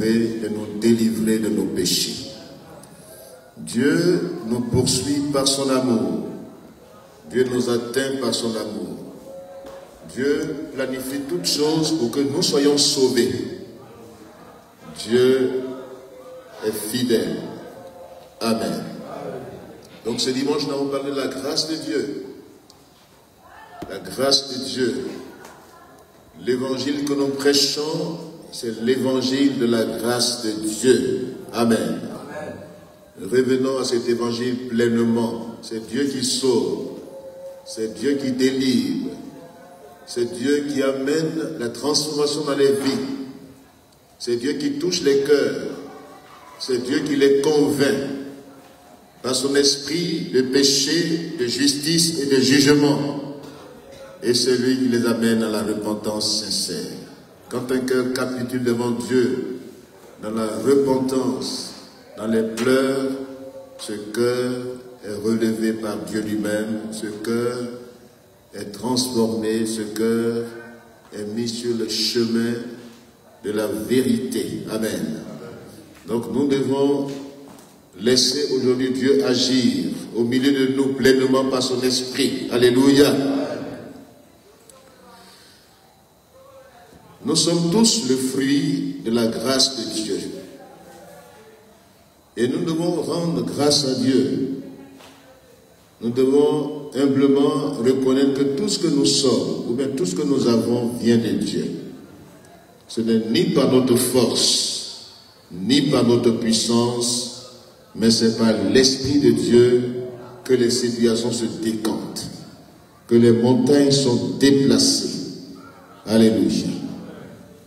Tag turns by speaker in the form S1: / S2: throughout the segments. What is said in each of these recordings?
S1: sauver et nous délivrer de nos péchés. Dieu nous poursuit par son amour. Dieu nous atteint par son amour. Dieu planifie toutes choses pour que nous soyons sauvés. Dieu est fidèle. Amen. Donc ce dimanche, nous avons parlé de la grâce de Dieu. La grâce de Dieu. L'évangile que nous prêchons, c'est l'évangile de la grâce de Dieu. Amen. Revenons à cet évangile pleinement. C'est Dieu qui sauve. C'est Dieu qui délivre. C'est Dieu qui amène la transformation dans les vies. C'est Dieu qui touche les cœurs. C'est Dieu qui les convainc par son esprit de péché, de justice et de jugement. Et c'est lui qui les amène à la repentance sincère. Quand un cœur capitule devant Dieu, dans la repentance, dans les pleurs, ce cœur est relevé par Dieu lui-même, ce cœur est transformé, ce cœur est mis sur le chemin de la vérité. Amen. Donc nous devons laisser aujourd'hui Dieu agir au milieu de nous pleinement par son esprit. Alléluia. Nous sommes tous le fruit de la grâce de Dieu. Et nous devons rendre grâce à Dieu. Nous devons humblement reconnaître que tout ce que nous sommes, ou bien tout ce que nous avons, vient de Dieu. Ce n'est ni par notre force, ni par notre puissance, mais c'est par l'Esprit de Dieu que les situations se décantent, que les montagnes sont déplacées. Alléluia.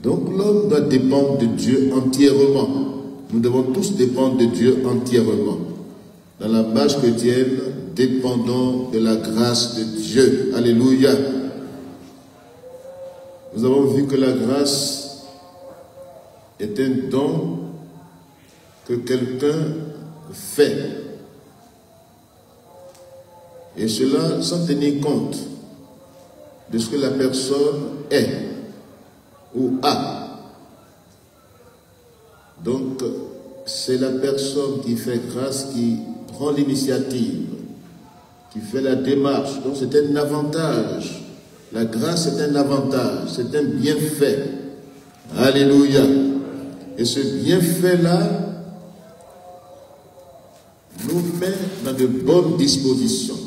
S1: Donc l'homme doit dépendre de Dieu entièrement. Nous devons tous dépendre de Dieu entièrement. Dans la marche chrétienne, dépendons de la grâce de Dieu. Alléluia. Nous avons vu que la grâce est un don que quelqu'un fait. Et cela sans tenir compte de ce que la personne est ou a. Donc, c'est la personne qui fait grâce qui prend l'initiative, qui fait la démarche. Donc, c'est un avantage. La grâce est un avantage, c'est un bienfait. Alléluia. Et ce bienfait-là nous met dans de bonnes dispositions.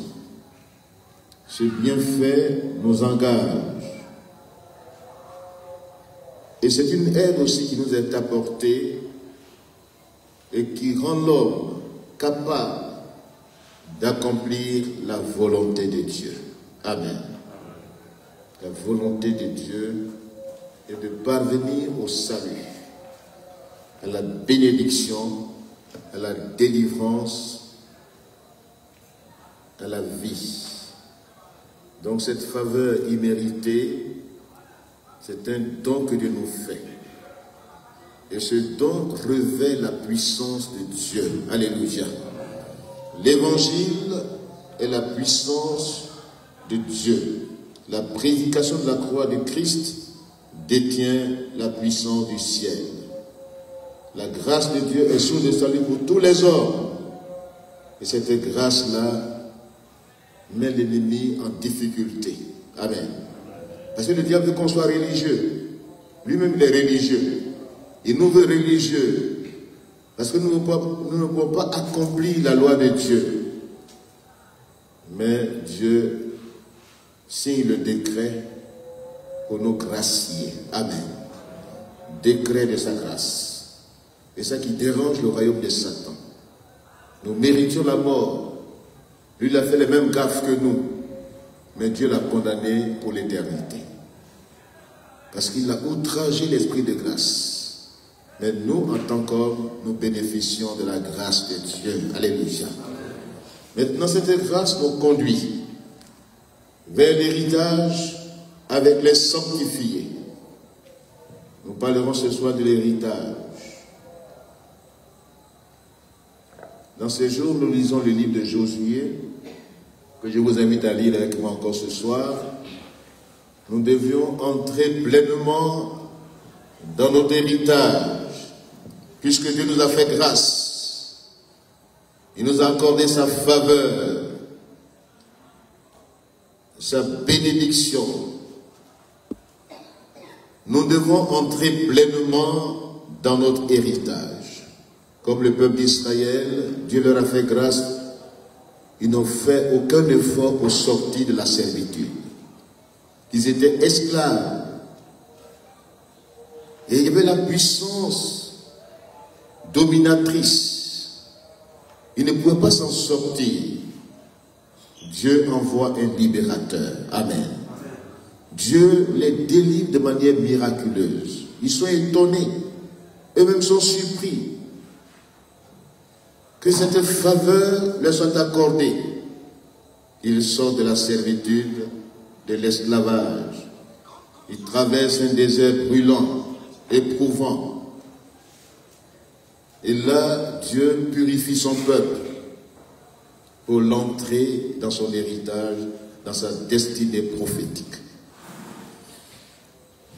S1: Ce bienfait nous engage. Et c'est une aide aussi qui nous est apportée et qui rend l'homme capable d'accomplir la volonté de Dieu. Amen. La volonté de Dieu est de parvenir au salut, à la bénédiction, à la délivrance, à la vie. Donc cette faveur imméritée, c'est un don que Dieu nous fait. Et ce don révèle la puissance de Dieu. Alléluia. L'évangile est la puissance de Dieu. La prédication de la croix de Christ détient la puissance du ciel. La grâce de Dieu est source de salut pour tous les hommes. Et cette grâce-là met l'ennemi en difficulté. Amen. Parce que le diable veut qu'on soit religieux. Lui-même, il est religieux. Il nous veut religieux. Parce que nous ne pouvons pas accomplir la loi de Dieu. Mais Dieu signe le décret pour nous gracier. Amen. Décret de sa grâce. Et ça qui dérange le royaume de Satan. Nous méritions la mort. Lui, il a fait les mêmes gaffes que nous. Mais Dieu l'a condamné pour l'éternité. Parce qu'il a outragé l'esprit de grâce. Mais nous, en tant qu'hommes, nous bénéficions de la grâce de Dieu. Alléluia. Maintenant, cette grâce nous conduit vers l'héritage avec les sanctifiés. Nous parlerons ce soir de l'héritage. Dans ces jours, nous lisons le livre de Josué, que je vous invite à lire avec moi encore ce soir. Nous devions entrer pleinement dans notre héritage, puisque Dieu nous a fait grâce, il nous a accordé sa faveur, sa bénédiction, nous devons entrer pleinement dans notre héritage. Comme le peuple d'Israël, Dieu leur a fait grâce, ils n'ont fait aucun effort pour sortir de la servitude. Ils étaient esclaves. Et il y avait la puissance dominatrice. Ils ne pouvaient pas s'en sortir. Dieu envoie un libérateur. Amen. Dieu les délivre de manière miraculeuse. Ils sont étonnés. Eux-mêmes sont surpris que cette faveur leur soit accordée. Ils sortent de la servitude, de l'esclavage. Ils traversent un désert brûlant, éprouvant. Et là, Dieu purifie son peuple pour l'entrer dans son héritage, dans sa destinée prophétique.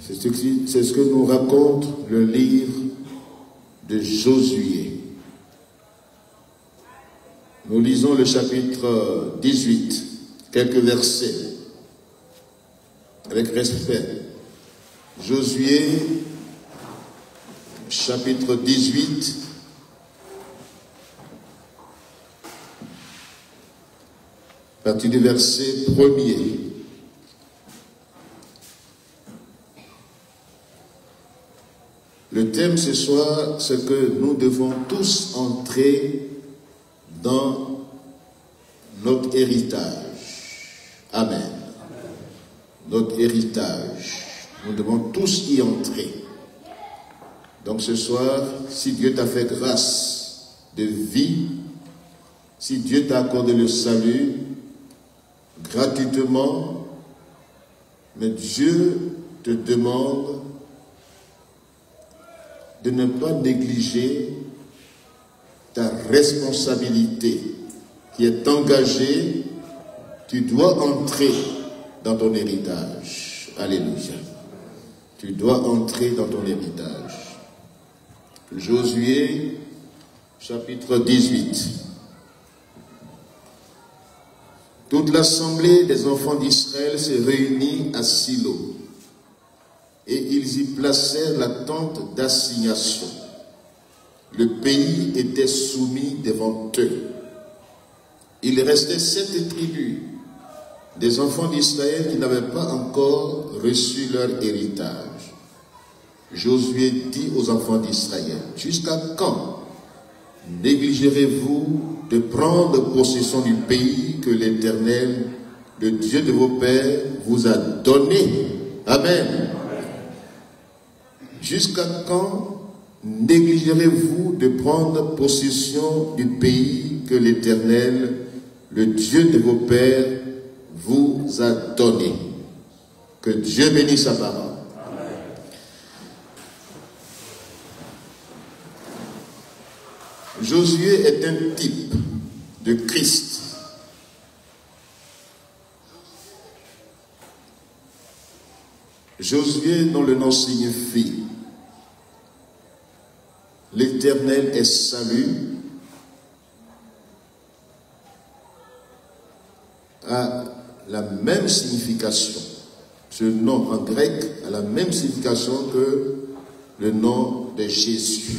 S1: C'est ce que nous raconte le livre de Josué. Nous lisons le chapitre 18, quelques versets, avec respect. Josué, chapitre 18, à partir du verset 1er. Le thème ce soir, c'est que nous devons tous entrer dans notre héritage. Amen. Notre héritage. Nous devons tous y entrer. Donc ce soir, si Dieu t'a fait grâce de vie, si Dieu t'a accordé le salut gratuitement, mais Dieu te demande de ne pas négliger ta responsabilité qui est engagée. Tu dois entrer dans ton héritage. Alléluia. Tu dois entrer dans ton héritage. Josué, chapitre 18. Toute l'assemblée des enfants d'Israël s'est réunie à Silo. Et ils y placèrent la tente d'assignation. Le pays était soumis devant eux. Il restait 7 tribus des enfants d'Israël qui n'avaient pas encore reçu leur héritage. Josué dit aux enfants d'Israël, « Jusqu'à quand négligerez-vous de prendre possession du pays que l'Éternel, le Dieu de vos pères, vous a donné? » Amen. Jusqu'à quand négligerez-vous de prendre possession du pays que l'Éternel, le Dieu de vos pères, vous a donné? Que Dieu bénisse sa parole. Josué est un type de Christ. Josué, dont le nom signifie l'Éternel est salut, a la même signification. Ce nom en grec a la même signification que le nom de Jésus.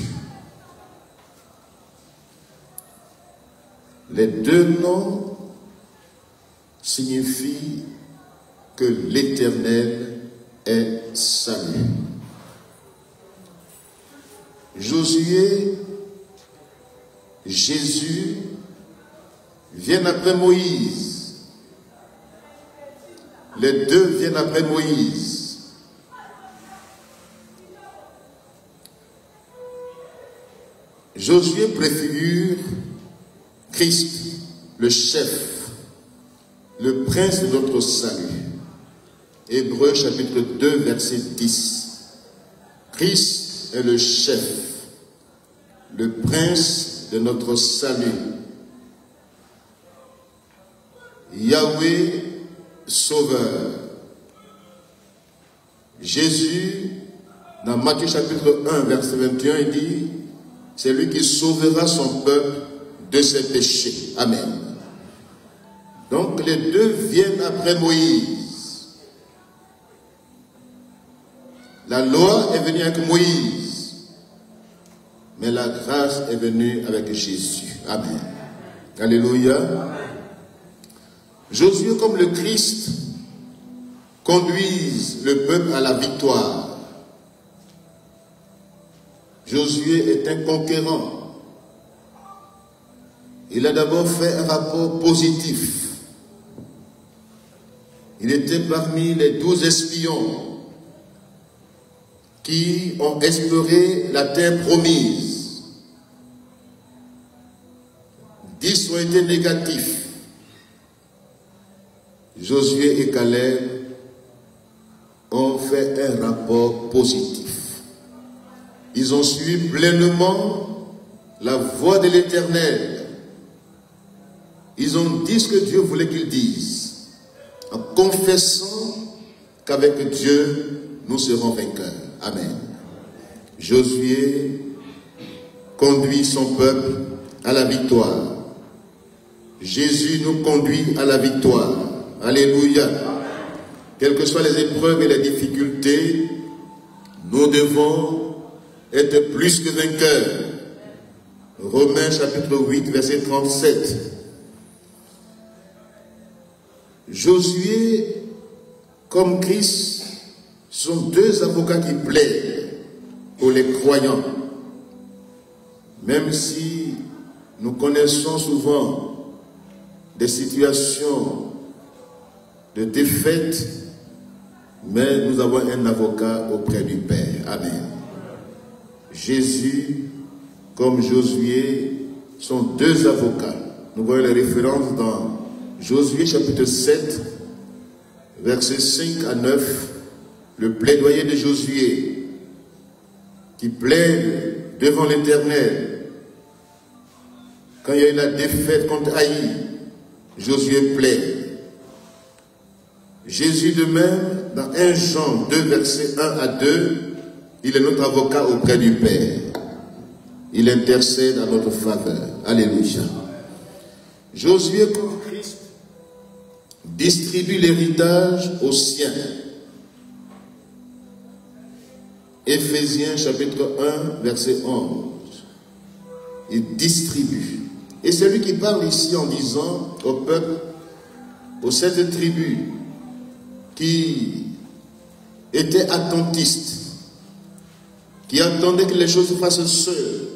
S1: Les deux noms signifient que l'Éternel est salut. Josué, Jésus viennent après Moïse. Les deux viennent après Moïse. Josué préfigure Christ, le chef, le prince de notre salut. Hébreux chapitre 2, verset 10. Christ est le chef, le prince de notre salut. Yahweh, sauveur. Jésus, dans Matthieu chapitre 1, verset 21, il dit, c'est lui qui sauvera son peuple de ses péchés. Amen. Donc les deux viennent après Moïse. La loi est venue avec Moïse, mais la grâce est venue avec Jésus. Amen. Alléluia. Josué, comme le Christ, conduisent le peuple à la victoire. Josué est un conquérant. Il a d'abord fait un rapport positif. Il était parmi les 12 espions qui ont exploré la terre promise. 10 ont été négatifs. Josué et Caleb ont fait un rapport positif. Ils ont suivi pleinement la voie de l'Éternel. Ils ont dit ce que Dieu voulait qu'ils disent, en confessant qu'avec Dieu, nous serons vainqueurs. Amen. Josué conduit son peuple à la victoire. Jésus nous conduit à la victoire. Alléluia. Quelles que soient les épreuves et les difficultés, nous devons être plus que vainqueurs. Romains chapitre 8, verset 37. Josué, comme Christ, sont deux avocats qui plaident pour les croyants. Même si nous connaissons souvent des situations de défaite, mais nous avons un avocat auprès du Père. Amen. Jésus, comme Josué, sont deux avocats. Nous voyons les références dans Josué chapitre 7, versets 5 à 9, le plaidoyer de Josué, qui plaide devant l'Éternel. Quand il y a eu la défaite contre Haï, Josué plaide. Jésus de même, dans 1 Jean 2, versets 1 à 2, il est notre avocat auprès du Père. Il intercède à notre faveur. Alléluia. Josué, comme Christ, distribue l'héritage aux siens. Éphésiens chapitre 1, verset 11. Il distribue. Et c'est lui qui parle ici en disant au peuple, aux 7 tribus, qui étaient attentistes, qui attendaient que les choses se fassent seules.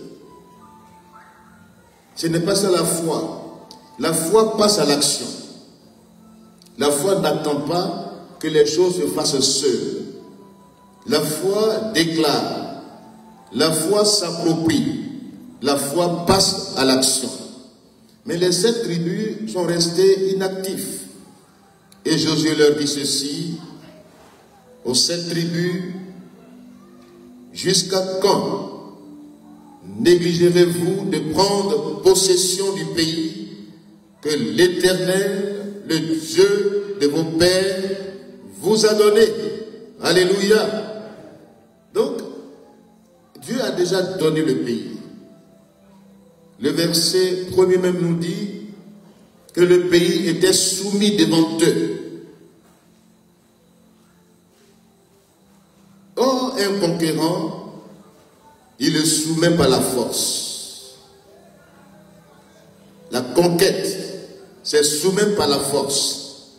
S1: Ce n'est pas ça la foi. La foi passe à l'action. La foi n'attend pas que les choses se fassent seules. La foi déclare. La foi s'approprie. La foi passe à l'action. Mais les 7 tribus sont restées inactifs. Et Josué leur dit ceci, aux 7 tribus, jusqu'à quand négligerez-vous de prendre possession du pays que l'Éternel, le Dieu de vos pères, vous a donné? Alléluia. Donc, Dieu a déjà donné le pays. Le verset premier même nous dit que le pays était soumis devant eux. Or, un conquérant, il le soumet par la force. La conquête, c'est soumettre par la force.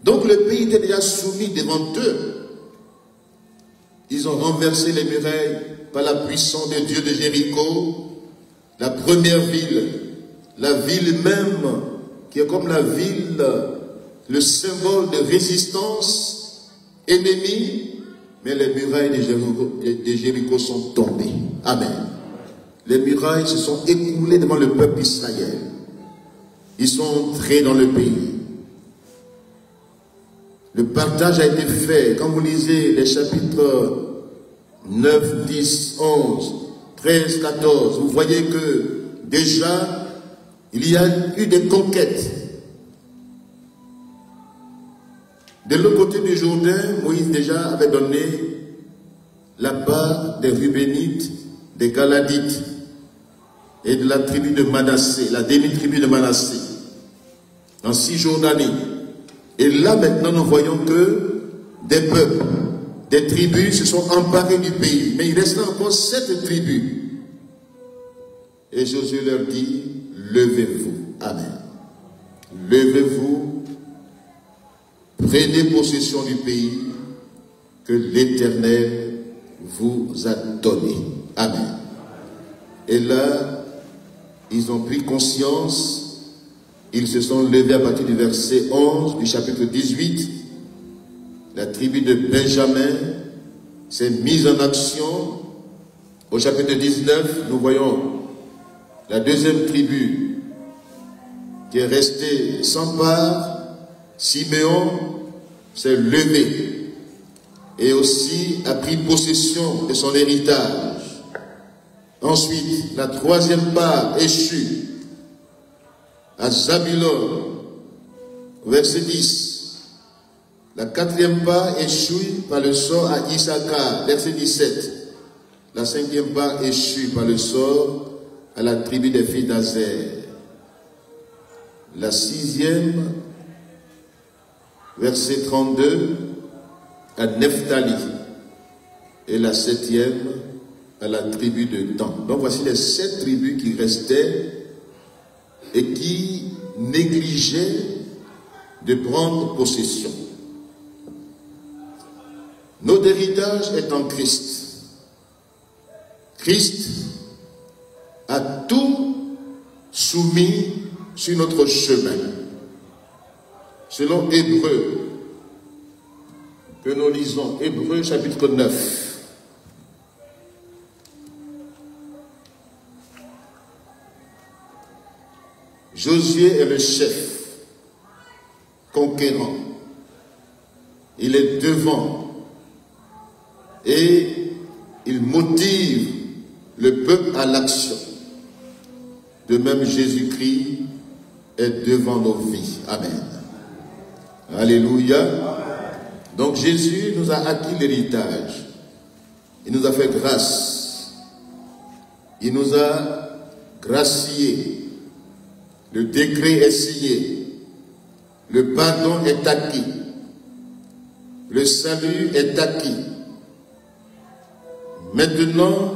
S1: Donc le pays était déjà soumis devant eux. Ils ont renversé les murailles par la puissance de Dieu de Jéricho, la première ville, la ville même, qui est comme la ville, le symbole de résistance ennemie, mais les murailles de Jéricho sont tombées. Amen. Les murailles se sont écoulées devant le peuple d'Israël. Ils sont entrés dans le pays. Le partage a été fait. Quand vous lisez les chapitres 9, 10, 11, 13, 14, vous voyez que déjà, il y a eu des conquêtes. De l'autre côté du Jourdain, Moïse déjà avait donné la part des Rubénites, des Galadites et de la tribu de Manassé, la demi-tribu de Manassé, en Cisjordanie. Et là maintenant nous voyons que des peuples, des tribus se sont emparés du pays. Mais il reste encore 7 tribus. Et Josué leur dit, levez-vous. Amen. Levez-vous, prenez possession du pays que l'Éternel vous a donné. Amen. Et là, ils ont pris conscience, ils se sont levés à partir du verset 11 du chapitre 18. La tribu de Benjamin s'est mise en action. Au chapitre 19, nous voyons la deuxième tribu qui est restée sans part. Siméon s'est levé et aussi a pris possession de son héritage. Ensuite, la troisième part échut à Zabulon, verset 10. La quatrième part échut par le sort à Issachar, verset 17. La cinquième part échut par le sort à la tribu des filles d'Azer. La sixième, verset 32, à Nephtali. Et la septième, à la tribu de Dan. Donc voici les 7 tribus qui restaient et qui négligeaient de prendre possession. Notre héritage est en Christ. Christ a tout soumis sur notre chemin. Selon Hébreux, que nous lisons, Hébreux chapitre 9. Josué est le chef conquérant. Il est devant et il motive le peuple à l'action. De même, Jésus-Christ est devant nos vies. Amen. Alléluia. Donc Jésus nous a acquis l'héritage. Il nous a fait grâce. Il nous a gracié. Le décret est signé. Le pardon est acquis. Le salut est acquis. Maintenant,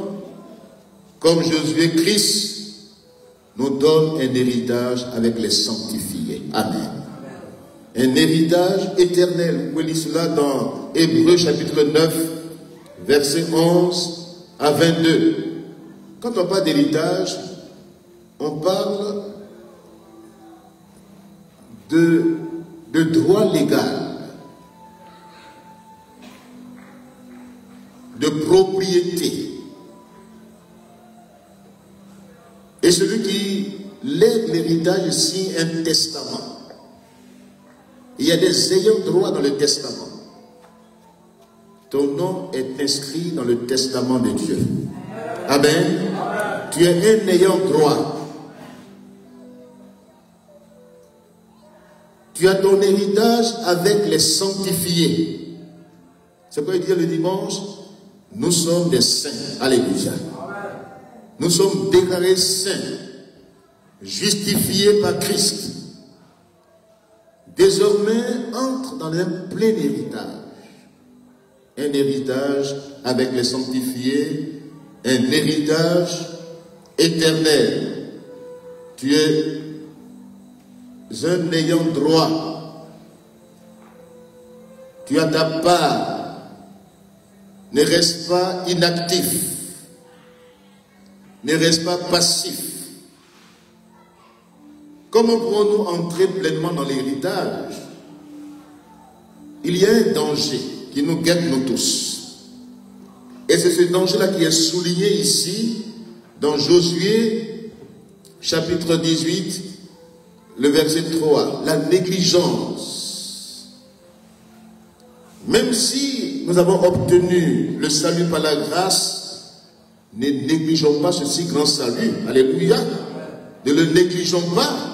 S1: comme Josué, Christ nous donne un héritage avec les sanctifiés. Amen. Un héritage éternel. Vous pouvez lire cela dans Hébreux chapitre 9, verset 11 à 22. Quand on parle d'héritage, on parle de droit légal, de propriété. Et celui qui lègue l'héritage signe un testament. Il y a des ayants droit dans le testament. Ton nom est inscrit dans le testament de Dieu. Amen. Tu es un ayant droit. Tu as ton héritage avec les sanctifiés. C'est quoi dire le dimanche? Nous sommes des saints. Alléluia. Nous sommes déclarés saints, justifiés par Christ. Désormais, entre dans un plein héritage. Un héritage avec les sanctifiés, un héritage éternel. Tu es un ayant droit. Tu as ta part. Ne reste pas inactif. Ne reste pas passif. Comment pourrons-nous entrer pleinement dans l'héritage? Il y a un danger qui nous guette nous tous. Et c'est ce danger-là qui est souligné ici dans Josué chapitre 18, le verset 3. La négligence. Même si nous avons obtenu le salut par la grâce, ne négligeons pas ce si grand salut. Alléluia. Ne le négligeons pas.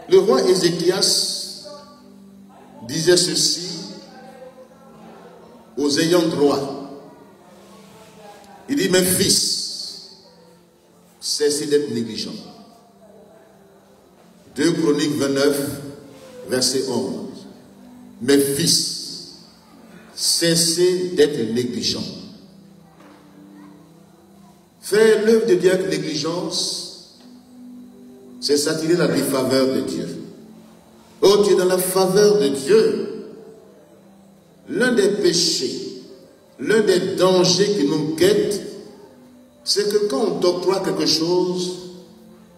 S1: Le roi Ézéchias disait ceci aux ayants droit. Il dit, mes fils, cessez d'être négligents. 2 Chroniques 29, verset 11. Mes fils, cessez d'être négligents. Faire l'œuvre de Dieu avec négligence, c'est s'attirer la défaveur de Dieu. Oh, tu es dans la faveur de Dieu. L'un des péchés, l'un des dangers qui nous guettent, c'est que quand on t'octroie quelque chose,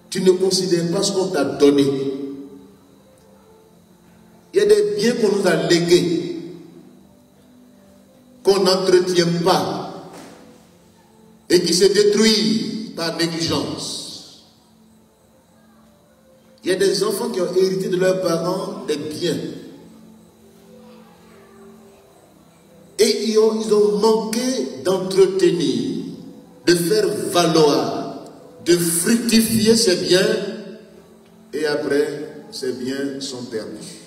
S1: tu ne considères pas ce qu'on t'a donné. Il y a des biens qu'on nous a légués, qu'on n'entretient pas, et qui se détruisent par négligence. Il y a des enfants qui ont hérité de leurs parents des biens. Et ils ont manqué d'entretenir, de faire valoir, de fructifier ces biens. Et après, ces biens sont perdus.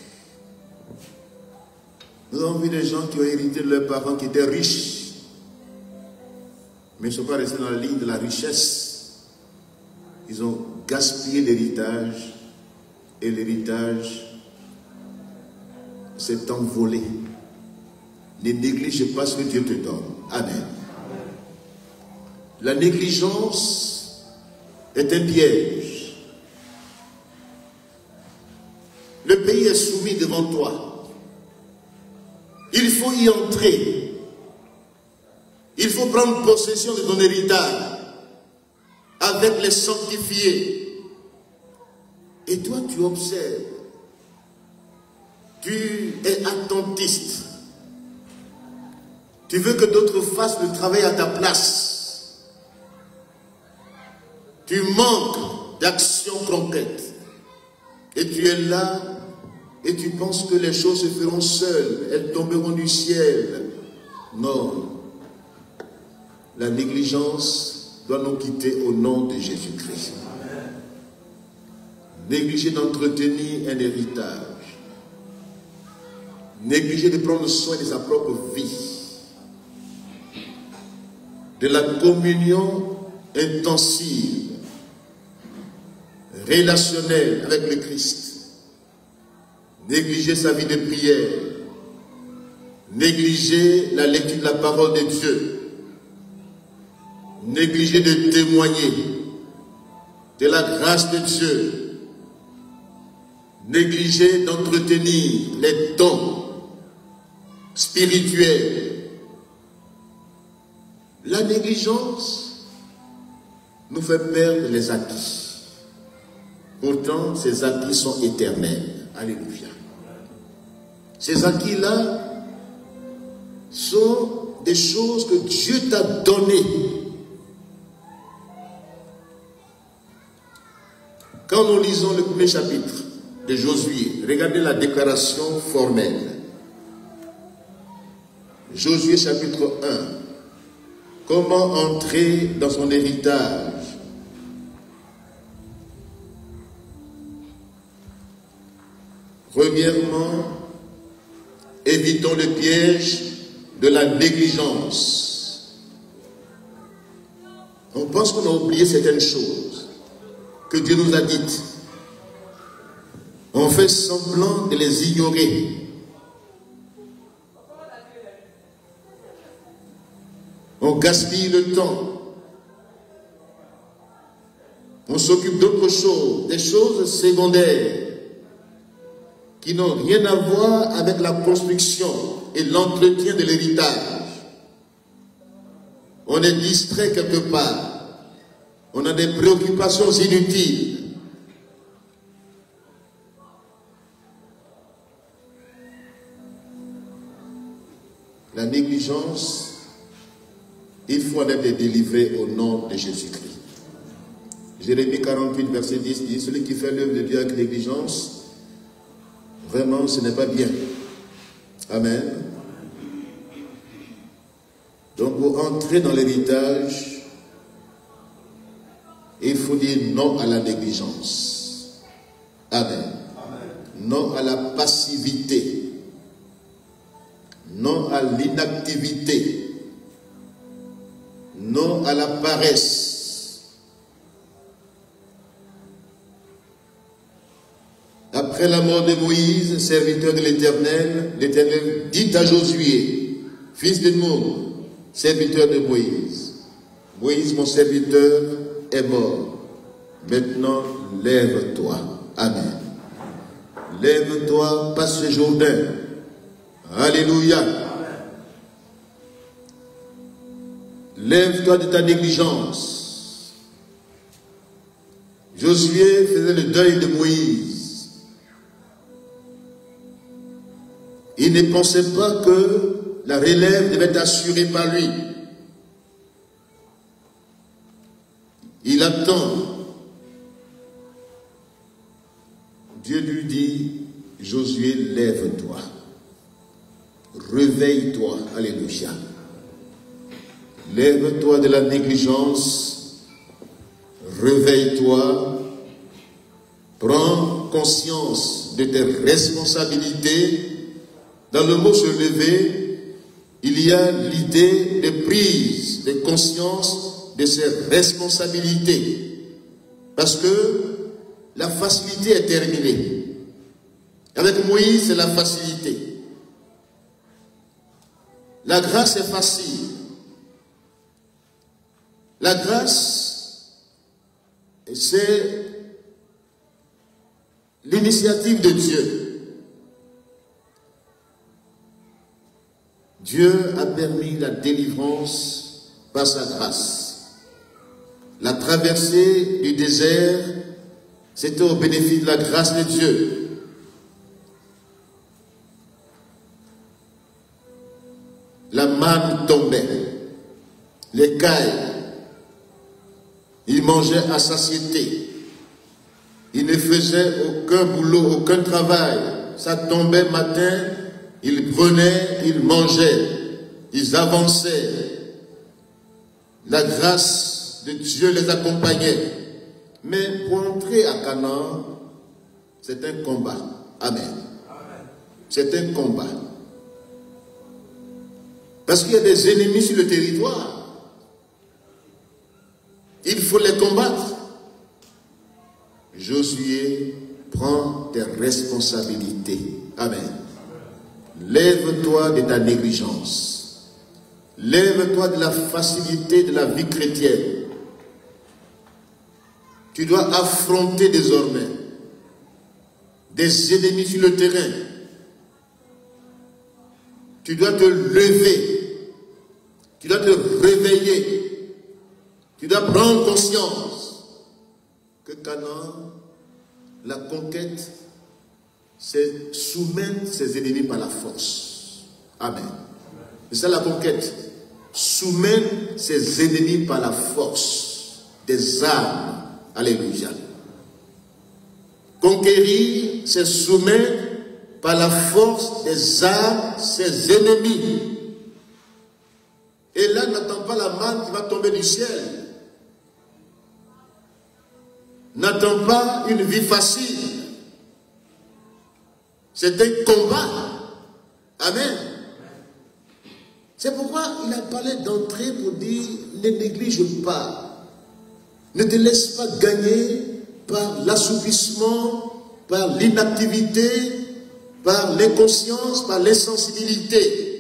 S1: Nous avons vu des gens qui ont hérité de leurs parents qui étaient riches, mais ils ne sont pas restés dans la ligne de la richesse. Ils ont gaspillé l'héritage, et l'héritage s'est envolé. Ne néglige pas ce que Dieu te donne. Amen. La négligence est un piège. Le pays est soumis devant toi. Il faut y entrer. Il faut prendre possession de ton héritage avec les sanctifiés. Et toi, tu observes. Tu es attentiste. Tu veux que d'autres fassent le travail à ta place. Tu manques d'action concrète. Et tu es là et tu penses que les choses se feront seules. Elles tomberont du ciel. Non. La négligence doit nous quitter au nom de Jésus-Christ. Négliger d'entretenir un héritage. Négliger de prendre soin de sa propre vie. De la communion intensive, relationnelle avec le Christ. Négliger sa vie de prière. Négliger la lecture de la parole de Dieu. Négliger de témoigner de la grâce de Dieu. Négliger d'entretenir les dons spirituels. La négligence nous fait perdre les acquis. Pourtant, ces acquis sont éternels. Alléluia. Ces acquis-là sont des choses que Dieu t'a données. Quand nous lisons le premier chapitre de Josué, regardez la déclaration formelle. Josué chapitre 1. Comment entrer dans son héritage? Premièrement, évitons le piège de la négligence. On pense qu'on a oublié certaines choses que Dieu nous a dites. On fait semblant de les ignorer. On gaspille le temps. On s'occupe d'autres choses, des choses secondaires qui n'ont rien à voir avec la construction et l'entretien de l'héritage. On est distrait quelque part. On a des préoccupations inutiles. La négligence, il faut en être délivré au nom de Jésus-Christ. Jérémie 48, verset 10 dit, celui qui fait l'œuvre de Dieu avec négligence, vraiment ce n'est pas bien. Amen. Donc pour entrer dans l'héritage, il faut dire non à la négligence. Amen. Non à la passivité. Non non à l'inactivité, non à la paresse. Après la mort de Moïse, serviteur de l'Éternel, l'Éternel dit à Josué, fils de Nun, serviteur de Moïse, Moïse, mon serviteur, est mort. Maintenant, lève-toi. Amen. Lève-toi, passe le Jourdain. Alléluia. Lève-toi de ta négligence. Josué faisait le deuil de Moïse. Il ne pensait pas que la relève devait être assurée par lui. Il attend. Dieu lui dit, Josué, lève-toi. Réveille-toi. Alléluia. Lève-toi de la négligence. Réveille-toi. Prends conscience de tes responsabilités. Dans le mot se lever, il y a l'idée de prise de conscience de ses responsabilités. Parce que la facilité est terminée. Avec Moïse, c'est la facilité. La grâce est facile. La grâce, c'est l'initiative de Dieu. Dieu a permis la délivrance par sa grâce. La traversée du désert, c'était au bénéfice de la grâce de Dieu. La manne tombait, les cailles, il mangeait à satiété. Il ne faisait aucun boulot, aucun travail. Ça tombait matin, ils prenaient, ils mangeaient, ils avançaient. La grâce de Dieu les accompagnait. Mais pour entrer à Canaan, c'est un combat. Amen. C'est un combat. Parce qu'il y a des ennemis sur le territoire. Il faut les combattre. Josué, prends tes responsabilités. Amen. Lève-toi de ta négligence. Lève-toi de la facilité de la vie chrétienne. Tu dois affronter désormais des ennemis sur le terrain. Tu dois te lever. Tu dois te réveiller. Tu dois prendre conscience que Canaan, la conquête, c'est soumettre ses ennemis par la force. Amen. C'est ça la conquête. Soumettre ses ennemis par la force des armes. Alléluia. Conquérir, c'est soumettre par la force des armes ses ennemis. Et là, n'attends pas la manne qui va tomber du ciel. N'attends pas une vie facile. C'est un combat. Amen. C'est pourquoi il a parlé d'entrée pour dire, ne néglige pas. Ne te laisse pas gagner par l'assoupissement, par l'inactivité, par l'inconscience, par l'insensibilité.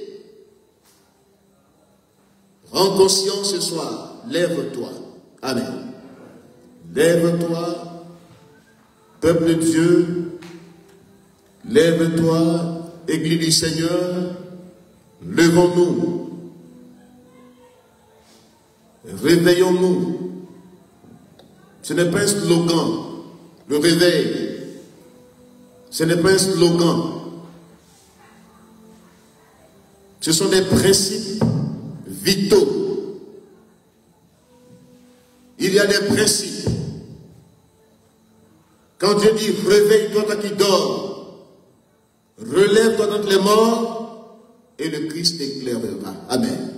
S1: Prends conscience ce soir. Lève-toi. Amen. Lève-toi, peuple de Dieu. Lève-toi, Église du Seigneur. Levons-nous. Réveillons-nous. Ce n'est pas un slogan, le réveil. Ce n'est pas un slogan. Ce sont des principes vitaux. Il y a des principes. Quand Dieu dit réveille-toi toi qui dors, relève-toi d'entre les morts et le Christ t'éclairera. Amen.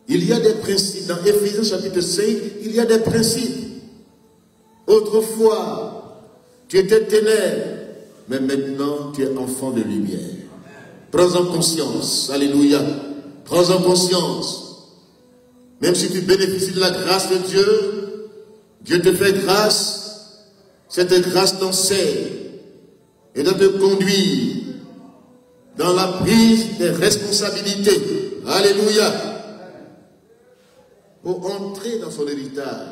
S1: Il y a des principes. Dans Éphésiens chapitre 5, il y a des principes. Autrefois, tu étais ténèbres, mais maintenant tu es enfant de lumière. Prends-en conscience. Alléluia. Prends-en conscience. Même si tu bénéficies de la grâce de Dieu, Dieu te fait grâce. Cette grâce t'enseigne et doit te conduire dans la prise des responsabilités. Alléluia. Pour entrer dans son héritage,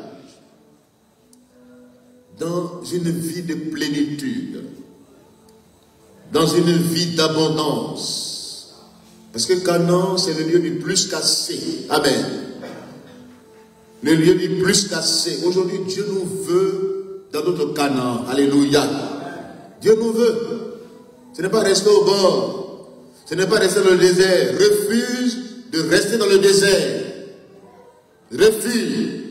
S1: dans une vie de plénitude, dans une vie d'abondance. Parce que Canaan, c'est le lieu du plus qu'assez. Amen. Le lieu du plus qu'assez. Aujourd'hui, Dieu nous veut dans notre Canaan. Alléluia. Dieu nous veut. Ce n'est pas rester au bord. Ce n'est pas rester dans le désert. Refuse de rester dans le désert. Refuse.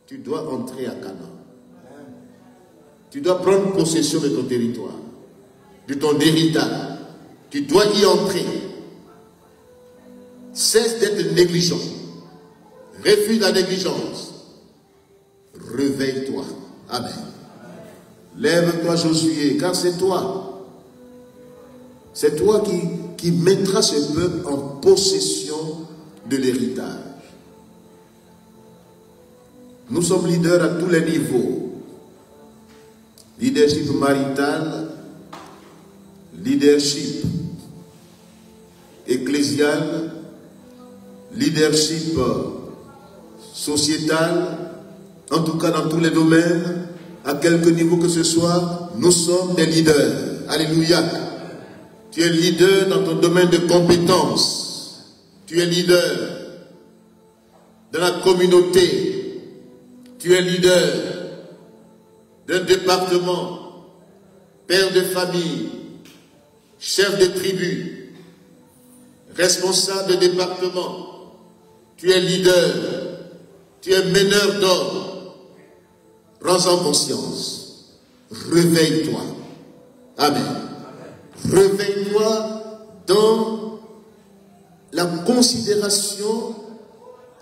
S1: Tu dois entrer à Canaan. Tu dois prendre possession de ton territoire, de ton héritage. Tu dois y entrer. Cesse d'être négligent. Refuse la négligence. Réveille-toi. Amen. Lève-toi, Josué, car c'est toi. C'est toi qui mettras ce peuple en possession de l'héritage. Nous sommes leaders à tous les niveaux. Leadership marital, leadership ecclésial, leadership sociétal, en tout cas dans tous les domaines, à quelque niveau que ce soit, nous sommes des leaders. Alléluia. Tu es leader dans ton domaine de compétences. Tu es leader dans la communauté. Tu es leader d'un département, père de famille, chef de tribu, responsable de département. Tu es leader, tu es meneur d'ordre. Prends-en conscience. Réveille-toi. Amen. Réveille-toi dans la considération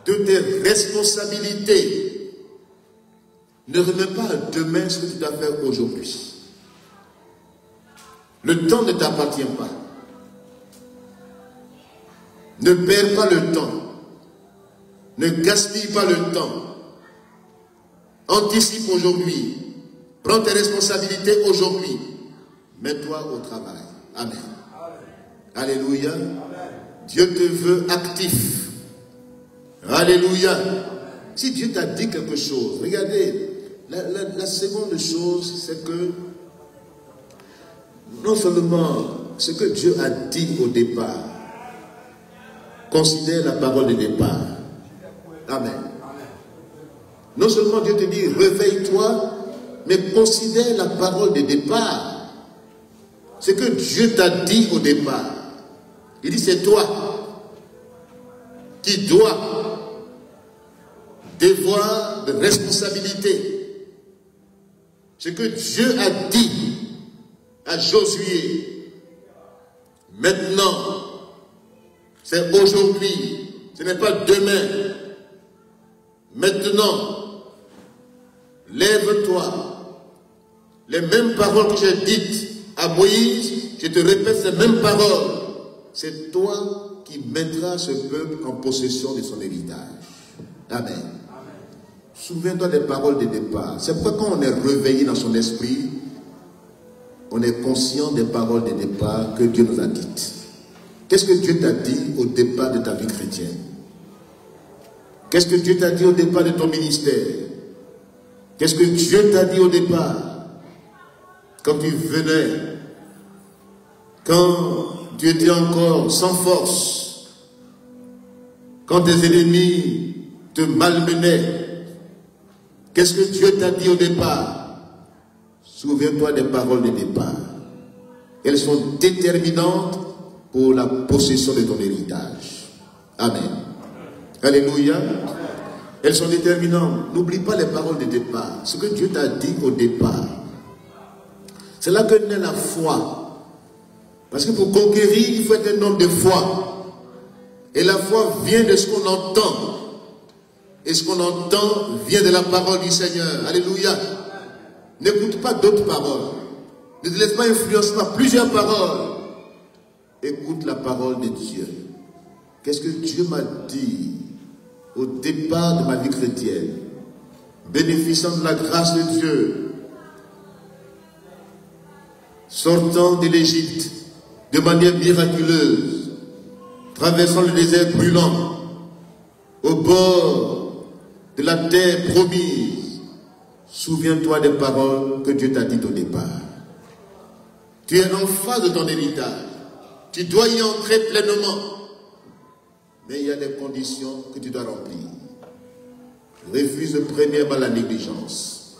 S1: de tes responsabilités. Ne remets pas à demain ce que tu dois faire aujourd'hui. Le temps ne t'appartient pas. Ne perds pas le temps. Ne gaspille pas le temps. Anticipe aujourd'hui. Prends tes responsabilités aujourd'hui. Mets-toi au travail. Amen. Alléluia. Dieu te veut actif. Alléluia. Si Dieu t'a dit quelque chose, regardez, la seconde chose, c'est que non seulement ce que Dieu a dit au départ, considère la parole de départ. Amen. Non seulement Dieu te dit réveille-toi, mais considère la parole de départ. Ce que Dieu t'a dit au départ. Il dit c'est toi qui dois devoir de responsabilité. Ce que Dieu a dit à Josué, maintenant, c'est aujourd'hui, ce n'est pas demain. Maintenant, lève-toi. Les mêmes paroles que j'ai dites à Moïse, je te répète ces mêmes paroles. C'est toi qui mettras ce peuple en possession de son héritage. Amen. Souviens-toi des paroles de départ. C'est pourquoi quand on est réveillé dans son esprit, on est conscient des paroles de départ que Dieu nous a dites. Qu'est-ce que Dieu t'a dit au départ de ta vie chrétienne? Qu'est-ce que Dieu t'a dit au départ de ton ministère? Qu'est-ce que Dieu t'a dit au départ? Quand tu venais, quand tu étais encore sans force, quand tes ennemis te malmenaient, qu'est-ce que Dieu t'a dit au départ? Souviens-toi des paroles de départ. Elles sont déterminantes pour la possession de ton héritage. Amen. Alléluia. Elles sont déterminantes. N'oublie pas les paroles de départ. Ce que Dieu t'a dit au départ. C'est là que naît la foi. Parce que pour conquérir, il faut être un homme de foi. Et la foi vient de ce qu'on entend. Et ce qu'on entend vient de la parole du Seigneur. Alléluia. N'écoute pas d'autres paroles. Ne te laisse pas influencer par plusieurs paroles. écoute la parole de Dieu. Qu'est-ce que Dieu m'a dit au départ de ma vie chrétienne, bénéficiant de la grâce de Dieu, sortant de l'Égypte de manière miraculeuse, traversant le désert brûlant, au bord de la terre promise. Souviens-toi des paroles que Dieu t'a dites au départ. Tu es en face de ton héritage. Tu dois y entrer pleinement. Mais il y a des conditions que tu dois remplir. Refuse premièrement la négligence.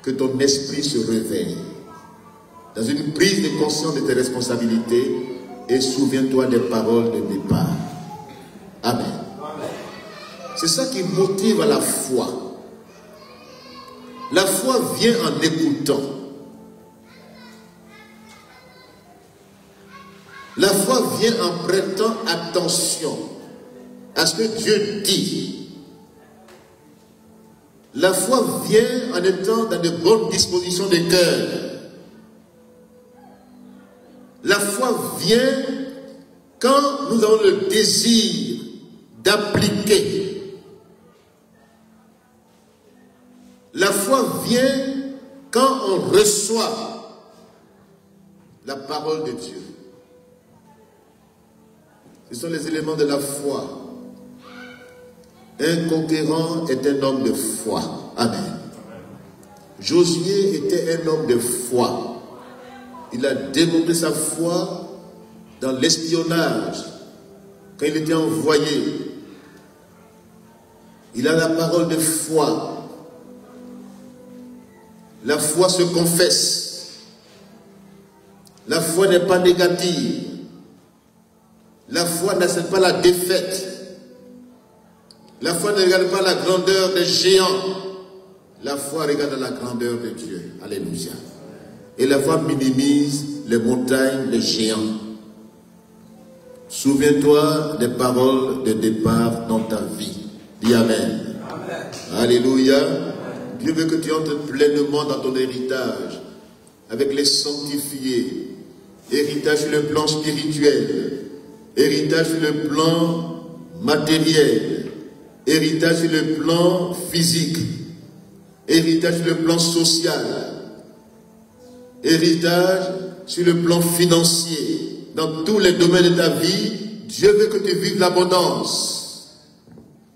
S1: Que ton esprit se réveille dans une prise de conscience de tes responsabilités et souviens-toi des paroles de départ. Amen. C'est ça qui motive à la foi. La foi vient en écoutant. La foi vient en prêtant attention à ce que Dieu dit. La foi vient en étant dans de bonnes dispositions de cœur. La foi vient quand nous avons le désir d'appliquer. La foi vient quand on reçoit la parole de Dieu. Ce sont les éléments de la foi. Un conquérant est un homme de foi. Amen. Josué était un homme de foi. Il a démontré sa foi dans l'espionnage. Quand il était envoyé, il a la parole de foi. La foi se confesse. La foi n'est pas négative. La foi n'accepte pas la défaite. La foi ne regarde pas la grandeur des géants. La foi regarde la grandeur de Dieu. Alléluia. Et la foi minimise les montagnes, les géants. Souviens-toi des paroles de départ dans ta vie. Dis Amen. Amen. Alléluia. Amen. Dieu veut que tu entres pleinement dans ton héritage avec les sanctifiés. Héritage sur le plan spirituel. Héritage sur le plan matériel. Héritage sur le plan physique. Héritage sur le plan social. Héritage sur le plan financier. Dans tous les domaines de ta vie, Dieu veut que tu vives l'abondance.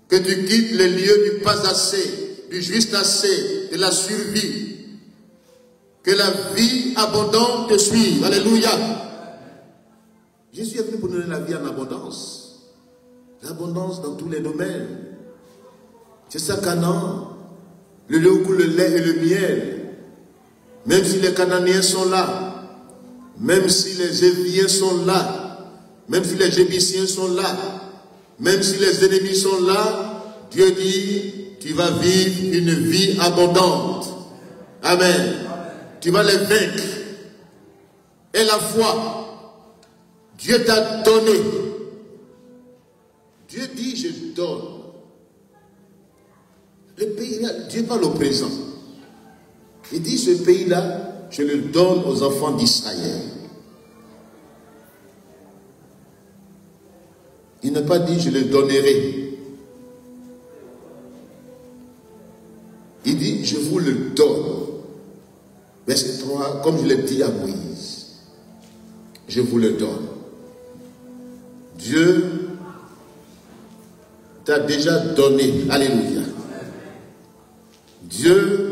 S1: Que tu quittes les lieux du pas assez, du juste assez, de la survie. Que la vie abondante te suive. Alléluia. Jésus est venu pour nous donner la vie en abondance. L'abondance dans tous les domaines. C'est ça Canaan. Le lieu où coule le lait et le miel. Même si les Cananéens sont là, même si les Éviens sont là, même si les Jébusiens sont là, même si les ennemis sont là, Dieu dit, tu vas vivre une vie abondante. Amen. Tu vas les vaincre. Et la foi, Dieu t'a donné. Dieu dit, je donne. Le pays, Dieu parle au présent. Il dit, ce pays-là, je le donne aux enfants d'Israël. Il n'a pas dit, je le donnerai. Il dit, je vous le donne. Verset 3, comme je l'ai dit à Moïse. Je vous le donne. Dieu t'a déjà donné. Alléluia. Dieu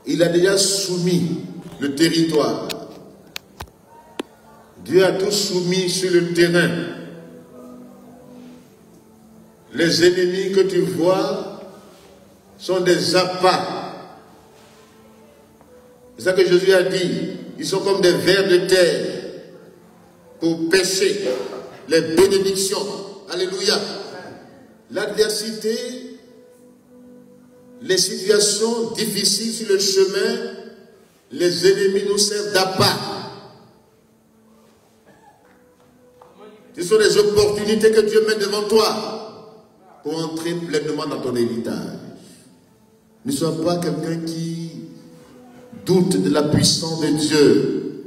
S1: il a déjà soumis le territoire. Dieu a tout soumis sur le terrain. Les ennemis que tu vois sont des appâts. C'est ça que Jésus a dit. Ils sont comme des vers de terre pour pêcher les bénédictions. Alléluia. L'adversité, les situations difficiles sur le chemin, les ennemis nous servent d'appât. Ce sont des opportunités que Dieu met devant toi pour entrer pleinement dans ton héritage. Ne sois pas quelqu'un qui doute de la puissance de Dieu,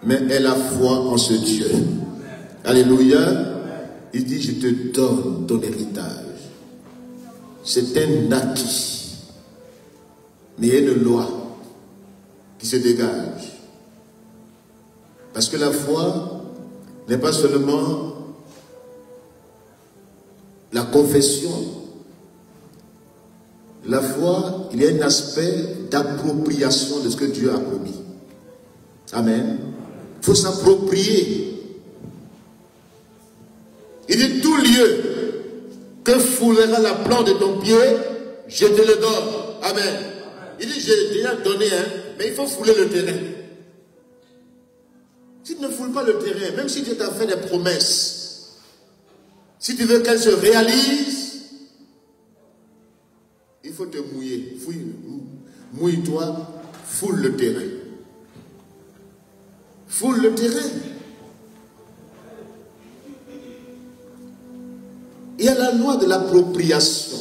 S1: mais aie la foi en ce Dieu. Alléluia. Il dit, je te donne ton héritage. C'est un acquis. Mais il y a une loi qui se dégage. Parce que la foi n'est pas seulement la confession. La foi, il y a un aspect d'appropriation de ce que Dieu a promis. Amen. Il faut s'approprier. Il dit, tout lieu que foulera la plante de ton pied, je te le donne. Amen. Il dit, j'ai déjà donné, mais il faut fouler le terrain. Si tu ne foules pas le terrain, même si Dieu t'a fait des promesses, si tu veux qu'elles se réalisent, il faut te mouiller. Mouille-toi, foule le terrain. Foule le terrain. Il y a la loi de l'appropriation.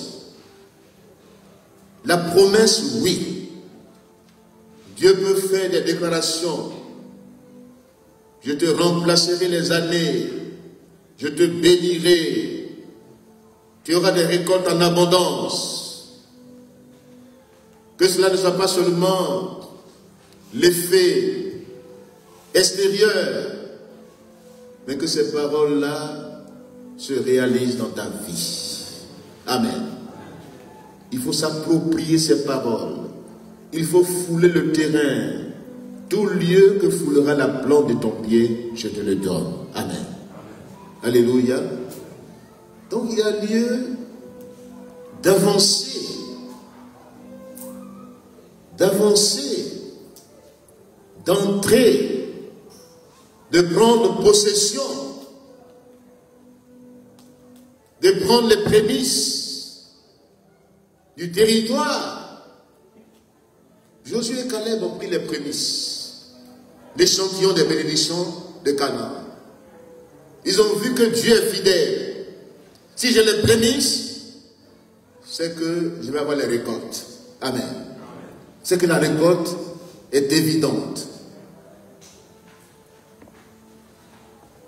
S1: La promesse, oui. Dieu peut faire des déclarations. Je te remplacerai les années. Je te bénirai. Tu auras des récoltes en abondance. Que cela ne soit pas seulement l'effet extérieur, mais que ces paroles-là se réalisent dans ta vie. Amen. Il faut s'approprier ces paroles. Il faut fouler le terrain. Tout lieu que foulera la plante de ton pied, je te le donne. Amen. Alléluia. Donc il y a lieu d'avancer. D'entrer, de prendre possession, de prendre les prémices du territoire. Josué et Caleb ont pris les prémices, l'échantillon des bénédictions de Canaan. Ils ont vu que Dieu est fidèle. Si j'ai les prémices, c'est que je vais avoir les récoltes. Amen. C'est que la récolte est évidente.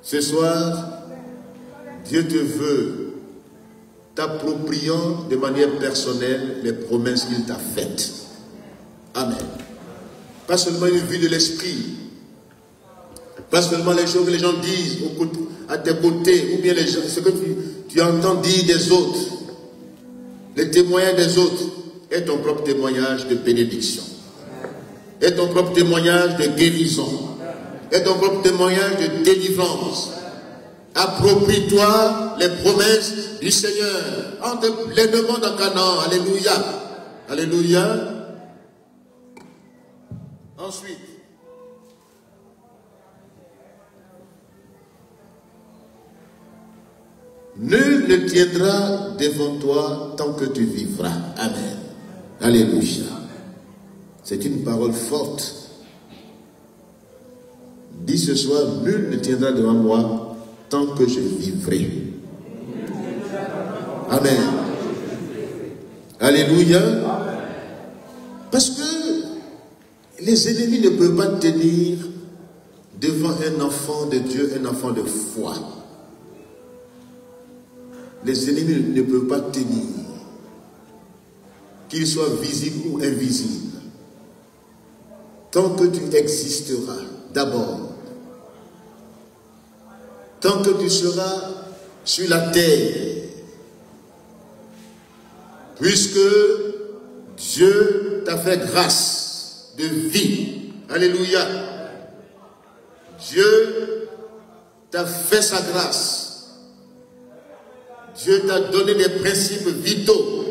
S1: Ce soir, Dieu te veut t'appropriant de manière personnelle les promesses qu'il t'a faites. Amen. Pas seulement une vue de l'esprit, pas seulement les choses que les gens disent à tes côtés, ou bien ce que tu entends dire des autres, les témoignages des autres, et ton propre témoignage de bénédiction, et ton propre témoignage de guérison, et ton propre témoignage de délivrance. Approprie-toi les promesses du Seigneur. On te les demande en Canaan. Alléluia. Alléluia. Ensuite, nul ne tiendra devant toi tant que tu vivras. Amen. Alléluia. C'est une parole forte. Dis ce soir, nul ne tiendra devant moi tant que je vivrai. Amen. Alléluia. Parce que les ennemis ne peuvent pas tenir devant un enfant de Dieu, un enfant de foi. Les ennemis ne peuvent pas tenir, qu'ils soient visibles ou invisibles. Tant que tu existeras, d'abord, tant que tu seras sur la terre, puisque Dieu t'a fait grâce de vie. Alléluia. Dieu t'a fait sa grâce. Dieu t'a donné des principes vitaux.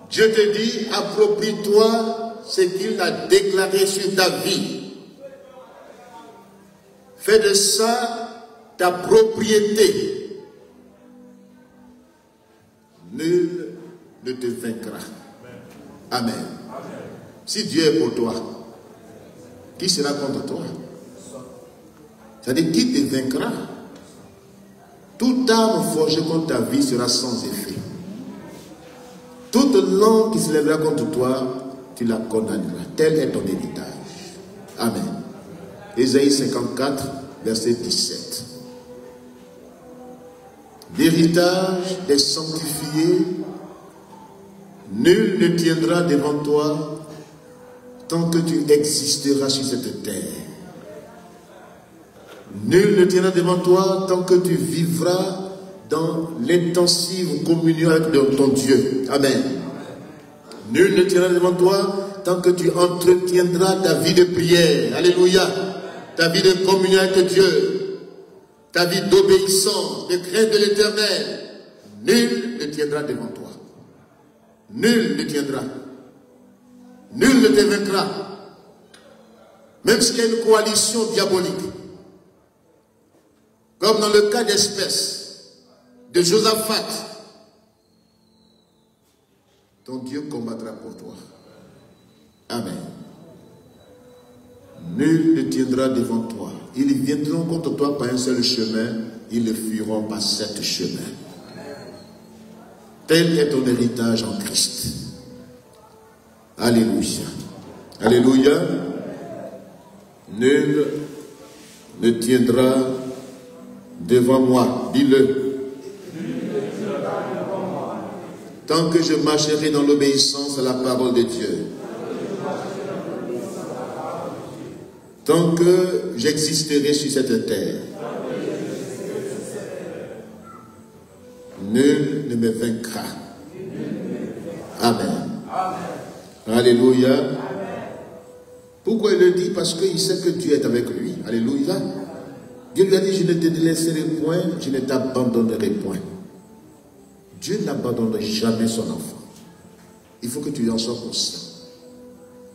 S1: Dieu te dit, approprie-toi ce qu'il a déclaré sur ta vie. Fais de ça ta propriété. Nul ne te vaincra. Amen. Si Dieu est pour toi, qui sera contre toi? C'est-à-dire, qui te vaincra? Toute arme forgée contre ta vie sera sans effet. toute langue qui se lèvera contre toi, tu la condamneras. Tel est ton héritage. Amen. Ésaïe 54, verset 17. L'héritage des sanctifiés, nul ne tiendra devant toi tant que tu existeras sur cette terre. Nul ne tiendra devant toi tant que tu vivras dans l'intensive communion avec ton Dieu. Amen. Nul ne tiendra devant toi tant que tu entretiendras ta vie de prière. Alléluia. Ta vie de communion avec Dieu. Ta vie d'obéissance, de crainte de l'Éternel. Nul ne tiendra devant toi. Nul ne tiendra. Nul ne te vaincra. Même s'il y a une coalition diabolique. Comme dans le cas d'espèce de Josaphat. Ton Dieu combattra pour toi. Amen. Nul ne tiendra devant toi. Ils viendront contre toi par un seul chemin. Ils le fuiront par 7 chemins. Tel est ton héritage en Christ. Alléluia. Alléluia. Nul ne tiendra devant moi. Dis-le. Tant que je marcherai dans l'obéissance à la parole de Dieu. Tant que j'existerai sur cette terre. Nul ne me vaincra. Amen. Alléluia. Pourquoi il le dit? Parce qu'il sait que Dieu est avec lui. Alléluia. Dieu lui a dit, je ne te laisserai point, je ne t'abandonnerai point. Dieu n'abandonne jamais son enfant. Il faut que tu en sois conscient.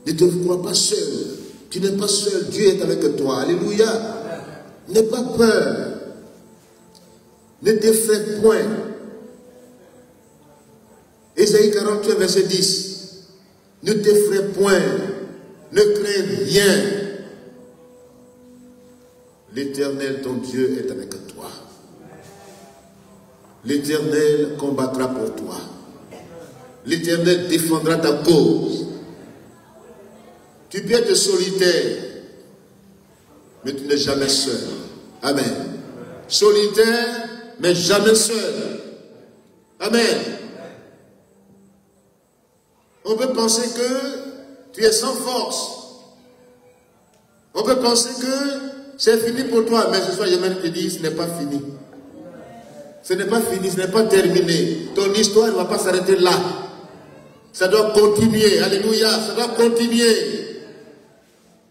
S1: Ne te crois pas seul. Tu n'es pas seul. Dieu est avec toi. Alléluia. N'aie pas peur. Ne t'effraie point. Ésaïe 48, verset 10. Ne t'effraie point. Ne crains rien. L'Éternel, ton Dieu, est avec toi. L'Éternel combattra pour toi. L'Éternel défendra ta cause. Tu peux être solitaire, mais tu n'es jamais seul. Amen. Solitaire, mais jamais seul. Amen. On peut penser que tu es sans force. On peut penser que c'est fini pour toi, mais ce soir, je te dis, ce n'est pas fini. Ce n'est pas fini, ce n'est pas terminé. Ton histoire ne va pas s'arrêter là. Ça doit continuer. Alléluia, ça doit continuer.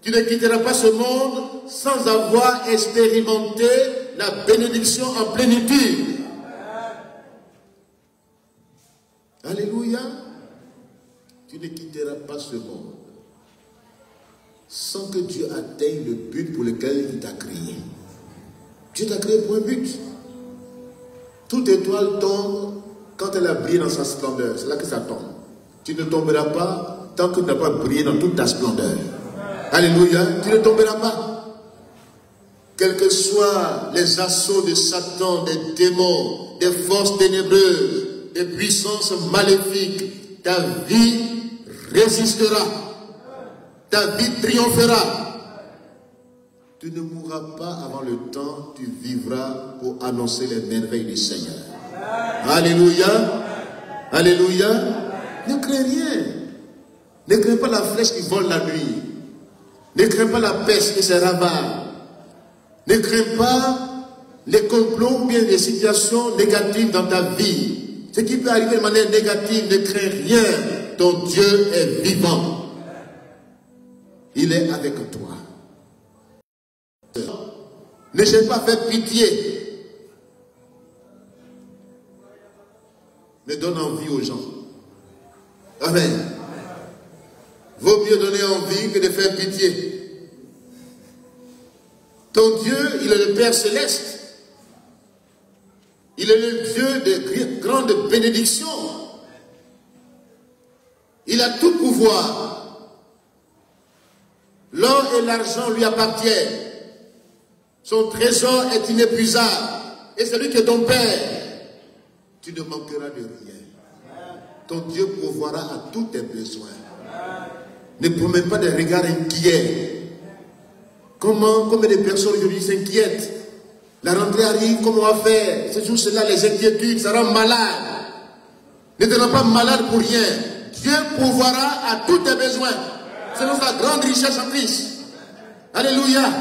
S1: Tu ne quitteras pas ce monde sans avoir expérimenté la bénédiction en plénitude. Alléluia. Tu ne quitteras pas ce monde sans que Dieu atteigne le but pour lequel il t'a créé. Dieu t'a créé pour un but. Toute étoile tombe quand elle a brillé dans sa splendeur. C'est là que ça tombe. Tu ne tomberas pas tant que tu n'as pas brillé dans toute ta splendeur. Alléluia. Tu ne tomberas pas. Quels que soient les assauts de Satan, des démons, des forces ténébreuses, des puissances maléfiques, ta vie résistera. Ta vie triomphera. Tu ne mourras pas avant le temps, tu vivras pour annoncer les merveilles du Seigneur. Alléluia. Alléluia. Ne crains rien. Ne crains pas la flèche qui vole la nuit. Ne crains pas la peste qui se ravale. Ne crains pas les complots ou bien les situations négatives dans ta vie. Ce qui peut arriver de manière négative, ne crains rien. Ton Dieu est vivant. Il est avec toi. Ne cherche pas à faire pitié. Mais donne envie aux gens. Amen. Vaut mieux donner envie que de faire pitié. Ton Dieu, il est le Père céleste. Il est le Dieu de grande bénédiction. Il a tout pouvoir. L'or et l'argent lui appartiennent. Son trésor est inépuisable. Et celui qui est ton Père, tu ne manqueras de rien. ton Dieu pourvoira à tous tes besoins. Ne promène pas des regards inquiets. Combien de personnes aujourd'hui s'inquiètent? La rentrée arrive, comment on va faire? Ce jour-là, les inquiétudes, ça rend malade. Ne te rends pas malade pour rien. Dieu pourvoira à tous tes besoins, selon sa grande richesse en Christ. Alléluia.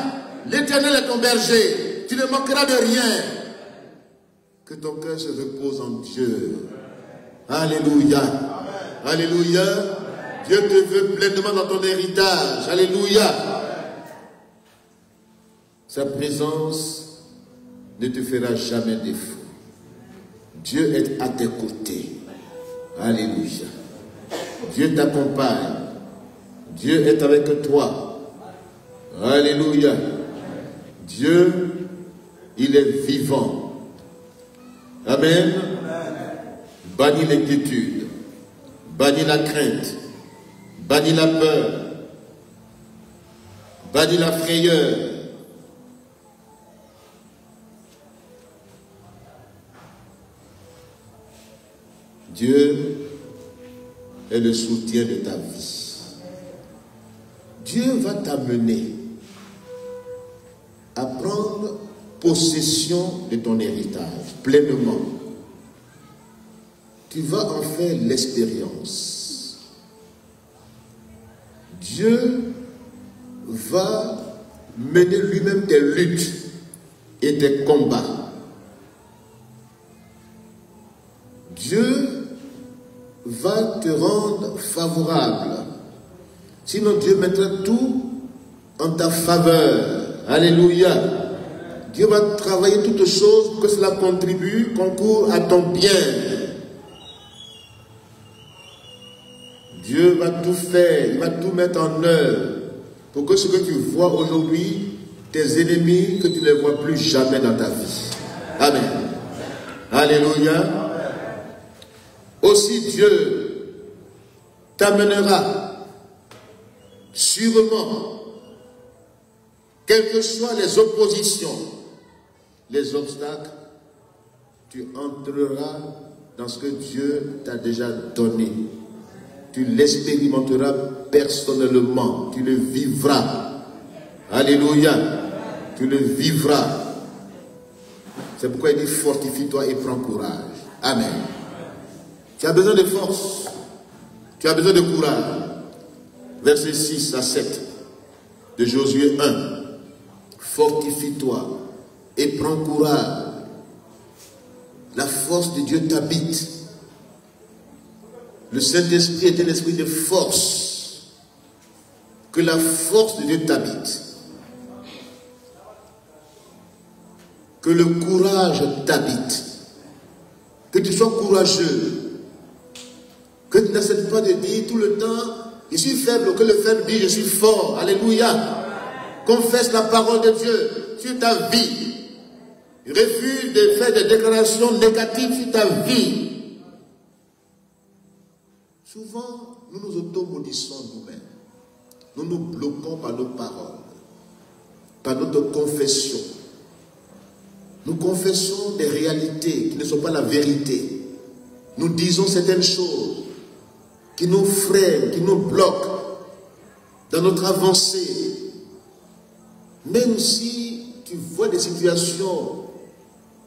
S1: L'Éternel est ton berger. Tu ne manqueras de rien. Que ton cœur se repose en Dieu. Alléluia. Alléluia. Dieu te veut pleinement dans ton héritage. Alléluia. Sa présence ne te fera jamais défaut. Dieu est à tes côtés. Alléluia. Dieu t'accompagne. Dieu est avec toi. Alléluia. Dieu, il est vivant. Amen. Bannis l'inquiétude. Bannis la crainte. Bannis la peur. Bannis la frayeur. Dieu est le soutien de ta vie. Dieu va t'amener à prendre possession de ton héritage pleinement. Tu vas en faire l'expérience. Dieu va mener lui-même tes luttes et tes combats. Dieu va te rendre favorable. Sinon Dieu mettra tout en ta faveur. Alléluia. Dieu va travailler toutes choses pour que cela concourt à ton bien. Dieu va tout faire, il va tout mettre en œuvre pour que ce que tu vois aujourd'hui, tes ennemis, que tu ne les vois plus jamais dans ta vie. Amen. Alléluia. Aussi Dieu t'amènera sûrement, quelles que soient les oppositions, les obstacles, tu entreras dans ce que Dieu t'a déjà donné. Tu l'expérimenteras personnellement, tu le vivras. Alléluia, tu le vivras. C'est pourquoi il dit fortifie-toi et prends courage. Amen. Tu as besoin de force. Tu as besoin de courage. Versets 6 à 7 de Josué 1. Fortifie-toi et prends courage. La force de Dieu t'habite. Le Saint-Esprit est un esprit de force. Que la force de Dieu t'habite. Que le courage t'habite. Que tu sois courageux. Que tu n'acceptes pas de dire tout le temps, je suis faible, que le faible dit, je suis fort. Alléluia. Confesse la parole de Dieu sur ta vie. Refuse de faire des déclarations négatives sur ta vie. Souvent, nous nous automaudissons nous-mêmes. Nous nous bloquons par nos paroles, par notre confession. Nous confessons des réalités qui ne sont pas la vérité. Nous disons certaines choses qui nous freinent, qui nous bloquent dans notre avancée. Même si tu vois des situations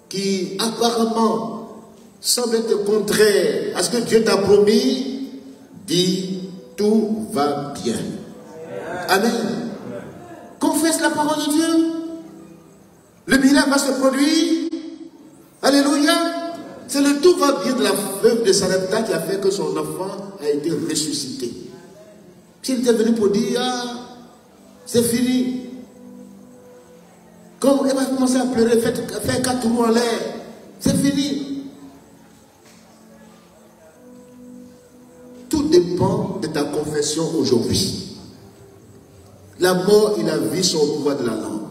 S1: qui apparemment semblent être contraires à ce que Dieu t'a promis, dis tout va bien. Amen. Confesse la parole de Dieu. Le miracle va se produire. Alléluia. C'est le tout va bien de la veuve de Sarepta qui a fait que son enfant a été ressuscité. S'il était venu pour dire, ah, c'est fini. Quand elle va commencer à pleurer, faire 4 roues en l'air, c'est fini. Tout dépend de ta confession aujourd'hui. La mort et la vie sont au pouvoir de la langue.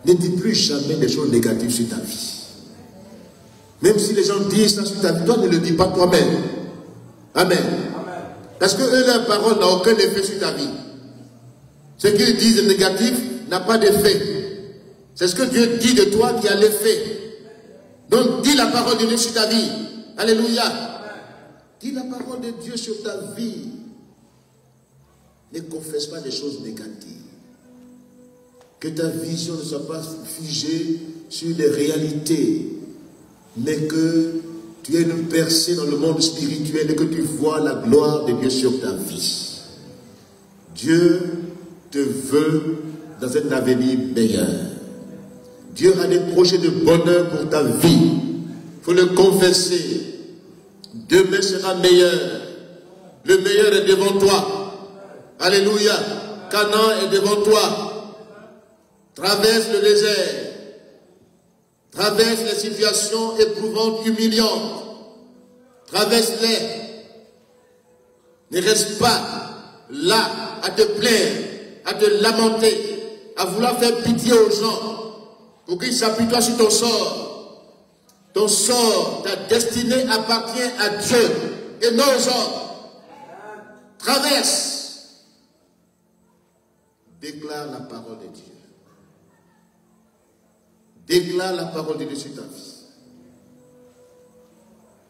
S1: Ne dis plus jamais des choses négatives sur ta vie. Même si les gens disent ça sur ta vie, toi ne le dis pas toi-même. Amen. Parce que eux, leur parole n'a aucun effet sur ta vie. Ce qu'ils disent de négatif n'a pas d'effet. C'est ce que Dieu dit de toi qui a l'effet. Donc dis la parole de Dieu sur ta vie. Alléluia. Dis la parole de Dieu sur ta vie. Ne confesse pas des choses négatives. Que ta vision ne soit pas figée sur les réalités, mais que tu aies une percée dans le monde spirituel et que tu vois la gloire de Dieu sur ta vie. Dieu te veut dans un avenir meilleur. Dieu a des projets de bonheur pour ta vie. Il faut le confesser. Demain sera meilleur. Le meilleur est devant toi. Alléluia. Canaan est devant toi. Traverse le désert. Traverse les situations éprouvantes, humiliantes. Traverse-les. Ne reste pas là à te plaindre, à te lamenter, à vouloir faire pitié aux gens pour qu'ils s'appuient sur ton sort. Ton sort, ta destinée appartient à Dieu et non aux hommes. Traverse. Déclare la parole de Dieu. Déclare la parole de Dieu sur ta vie.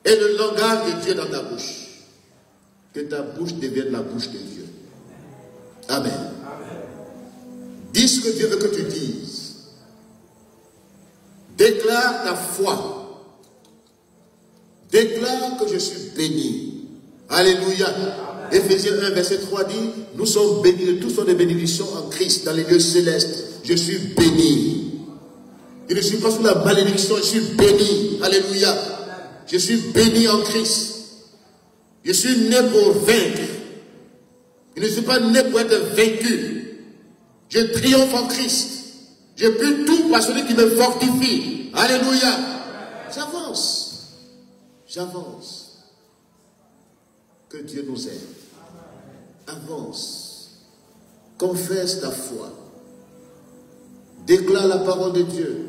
S1: Et le langage de Dieu dans ta bouche. Que ta bouche devienne la bouche de Dieu. Amen. Amen. Dis ce que Dieu veut que tu dises. Déclare ta foi. Déclare que je suis béni. Alléluia. Éphésiens 1, verset 3 dit, nous sommes bénis, tous sont des bénédictions en Christ, dans les lieux célestes. Je suis béni. Je ne suis pas sous la malédiction, je suis béni. Alléluia. Je suis béni en Christ. Je suis né pour vaincre. Je ne suis pas né pour être vaincu. Je triomphe en Christ. Je peux tout par celui qui me fortifie. Alléluia. J'avance. J'avance. Que Dieu nous aide. Avance. Confesse ta foi. Déclare la parole de Dieu.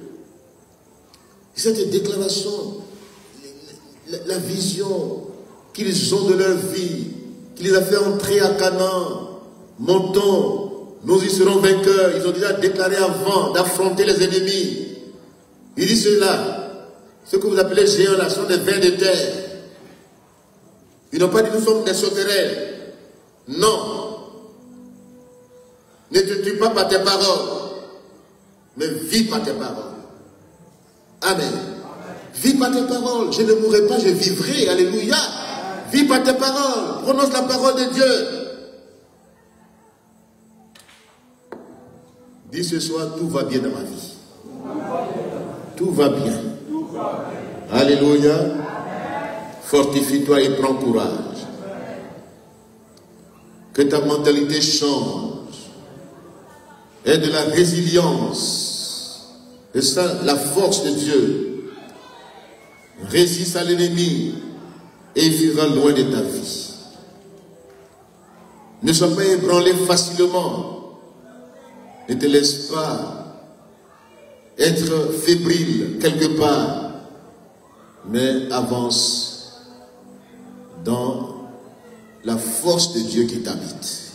S1: Cette déclaration, la vision qu'ils ont de leur vie, qui les a fait entrer à Canaan, montons, nous y serons vainqueurs. Ils ont déjà déclaré avant d'affronter les ennemis. Il dit cela, ce que vous appelez géants là, sont des vers de terre. Ils n'ont pas dit nous sommes des sauterelles. Non. Ne te tue pas par tes paroles, mais vis par tes paroles. Amen. Vis par tes paroles. Je ne mourrai pas, je vivrai. Alléluia. Vis par tes paroles. Prononce la parole de Dieu. Dis ce soir, tout va bien dans ma vie. Tout va bien. Alléluia. Fortifie-toi et prends courage. Que ta mentalité change. Aie de la résilience. Et ça, la force de Dieu. Résiste à l'ennemi et il vivra loin de ta vie. Ne sois pas ébranlé facilement. Ne te laisse pas être fébrile quelque part, mais avance dans la force de Dieu qui t'habite.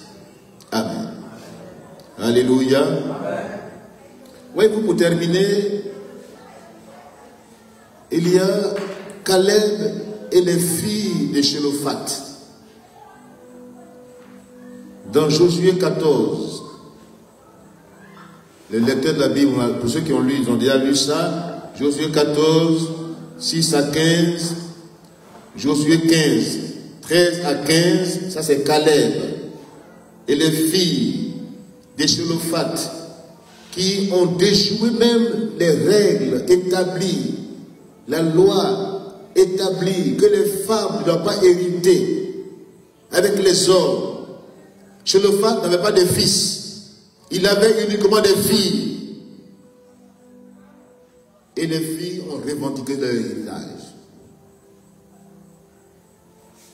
S1: Amen. Alléluia. Oui, pour terminer, il y a Caleb et les filles de Shélophat. Dans Josué 14, les lecteurs de la Bible, pour ceux qui ont lu, ils ont déjà lu ça. Josué 14, 6 à 15, Josué 15, 13 à 15, ça c'est Caleb. Et les filles de Shélophat, qui ont déjoué même les règles établies, la loi établie que les femmes ne doivent pas hériter avec les hommes. Shélophat n'avait pas de fils, il avait uniquement des filles. Et les filles ont revendiqué leur héritage.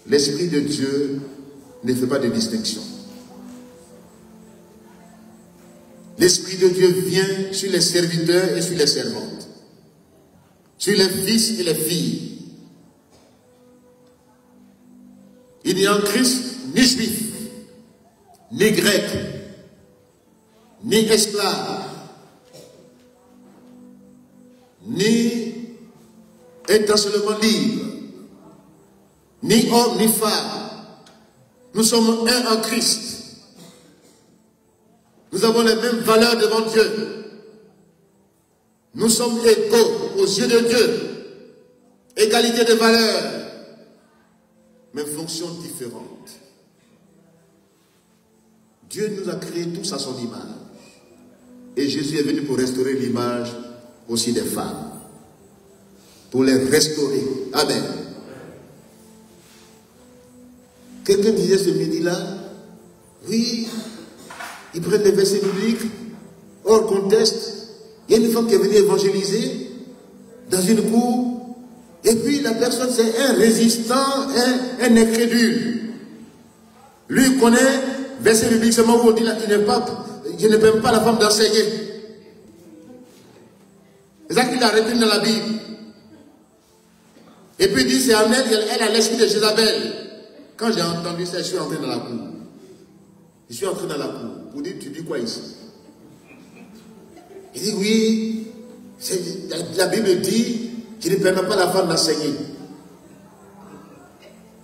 S1: L'Esprit de Dieu ne fait pas de distinction. L'Esprit de Dieu vient sur les serviteurs et sur les servantes, sur les fils et les filles. Il n'y a en Christ ni juif, ni grec, ni esclave, ni intentionnellement libre, ni homme ni femme. Nous sommes un en Christ. Nous avons les mêmes valeurs devant Dieu. Nous sommes égaux aux yeux de Dieu. Égalité de valeurs, mais fonctions différentes. Dieu nous a créés tous à son image. Et Jésus est venu pour restaurer l'image aussi des femmes. Pour les restaurer. Amen. Quelqu'un disait ce midi-là, oui, ils prennent des versets bibliques, hors contexte. Il y a une femme qui est venue évangéliser dans une cour, et puis la personne c'est un résistant, un incrédule. Lui connaît verset biblique seulement où on dit là, je ne permets pas la femme d'enseigner. C'est ça qu'il a retenu dans la Bible. Et puis il dit c'est Amel, elle a l'esprit de Jézabel. Quand j'ai entendu ça, je suis entré dans la cour. Je suis entré dans la cour pour dire, tu dis quoi ici? Il dit, oui, la Bible dit, je ne permets pas la femme d'enseigner.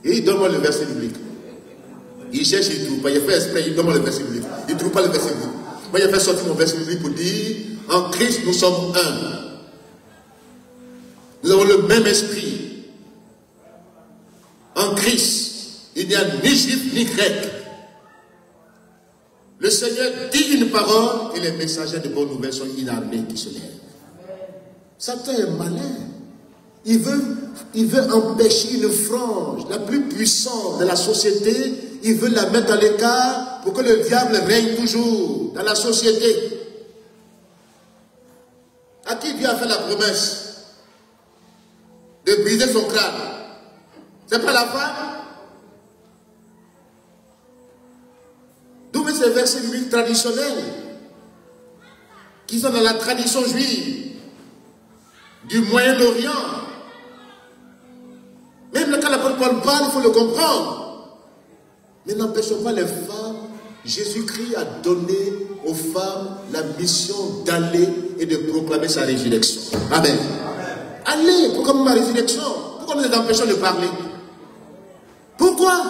S1: Et il donne-moi le verset biblique. Il cherche, il ne trouve pas. Il fait exprès, il donne-moi le verset biblique. Il ne trouve pas le verset biblique. Moi, il a fait sortir mon verset biblique pour dire, en Christ, nous sommes un. Nous avons le même esprit. En Christ, il n'y a ni juif ni grec. Le Seigneur dit une parole et les messagers de bonnes nouvelles sont une armée qui se lève. Satan est malin. Il veut empêcher une frange la plus puissante de la société. Il veut la mettre à l'écart pour que le diable règne toujours dans la société. À qui Dieu a fait la promesse de briser son crâne? C'est pas la femme? D'où ces versets bibliques traditionnels qui sont dans la tradition juive du Moyen-Orient. Même quand l'apôtre Paul parle, il faut le comprendre. Mais n'empêchons pas les femmes. Jésus-Christ a donné aux femmes la mission d'aller et de proclamer sa résurrection. Amen. Allez, proclamer ma résurrection. Pourquoi nous les empêchons de parler? Pourquoi?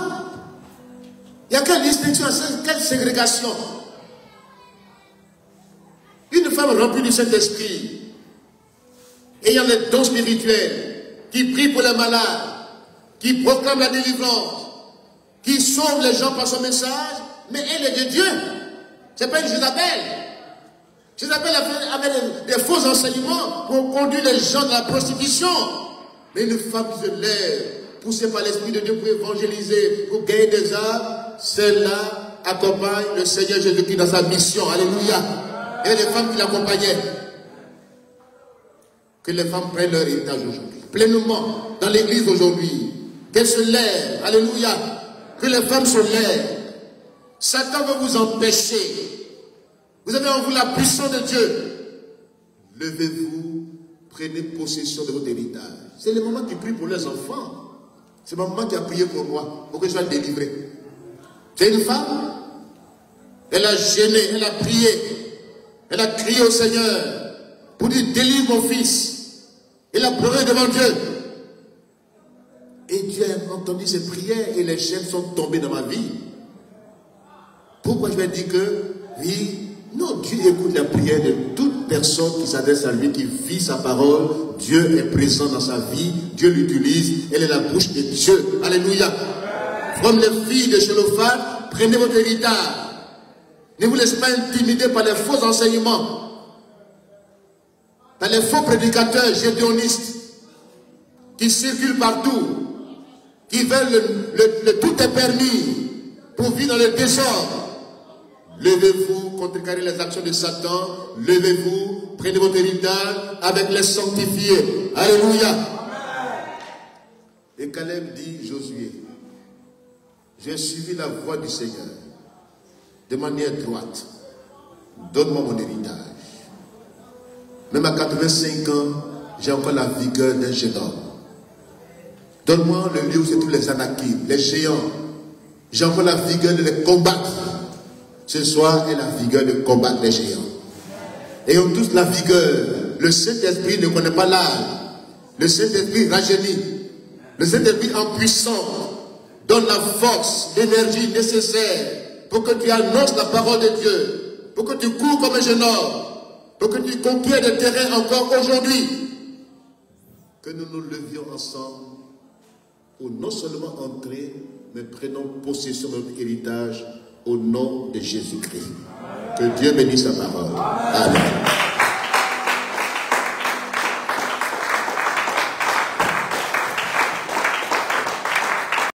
S1: Il n'y a quelle distinction, quelle ségrégation? Une femme remplie du Saint-Esprit, ayant les dons spirituels, qui prie pour les malades, qui proclame la délivrance, qui sauve les gens par son message, mais elle est de Dieu. Ce n'est pas une Jézabel. Jézabel avait des faux enseignements pour conduire les gens dans la prostitution. Mais une femme qui se lève, poussée par l'Esprit de Dieu pour évangéliser, pour gagner des âmes, celle-là accompagne le Seigneur Jésus-Christ dans sa mission. Alléluia. Et les femmes qui l'accompagnaient. Que les femmes prennent leur héritage aujourd'hui. Pleinement dans l'église aujourd'hui. Qu'elles se lèvent. Alléluia. Que les femmes se lèvent. Satan veut vous empêcher. Vous avez en vous la puissance de Dieu. Levez-vous. Prenez possession de votre héritage. C'est le moment qui prie pour les enfants. C'est ma maman qui a prié pour moi. Pour que je sois délivré. C'est une femme. Elle a gêné. Elle a prié. Elle a crié au Seigneur. Pour dire délivre mon fils. Elle a pleuré devant Dieu. Et Dieu a entendu ses prières et les chaînes sont tombées dans ma vie. Pourquoi je vais dire que, oui, non, Dieu écoute la prière de toute personne qui s'adresse à lui, qui vit sa parole. Dieu est présent dans sa vie. Dieu l'utilise. Elle est la bouche de Dieu. Alléluia. Comme les filles de Chélophat, prenez votre héritage. Ne vous laissez pas intimider par les faux enseignements. Par les faux prédicateurs gédéonistes qui circulent partout, qui veulent le tout est permis pour vivre dans le désordre. Levez-vous, contrecarrez les actions de Satan. Levez-vous, prenez votre héritage avec les sanctifiés. Alléluia. Et Caleb dit, Josué, j'ai suivi la voie du Seigneur de manière droite. Donne-moi mon héritage. Même à 85 ans, j'ai encore la vigueur d'un jeune homme. Donne-moi le lieu où c'est tous les Anakim, les géants. J'ai encore la vigueur de les combattre. Ce soir est la vigueur de combattre les géants. Ayons tous la vigueur. Le Saint-Esprit ne connaît pas l'âge. Le Saint-Esprit rajeunit. Le Saint-Esprit en puissance donne la force, l'énergie nécessaire pour que tu annonces la parole de Dieu, pour que tu cours comme un jeune homme, pour que tu conquiers des terrains encore aujourd'hui. Que nous nous levions ensemble pour non seulement entrer, mais prenons possession de notre héritage au nom de Jésus-Christ. Que Dieu bénisse sa parole. Amen.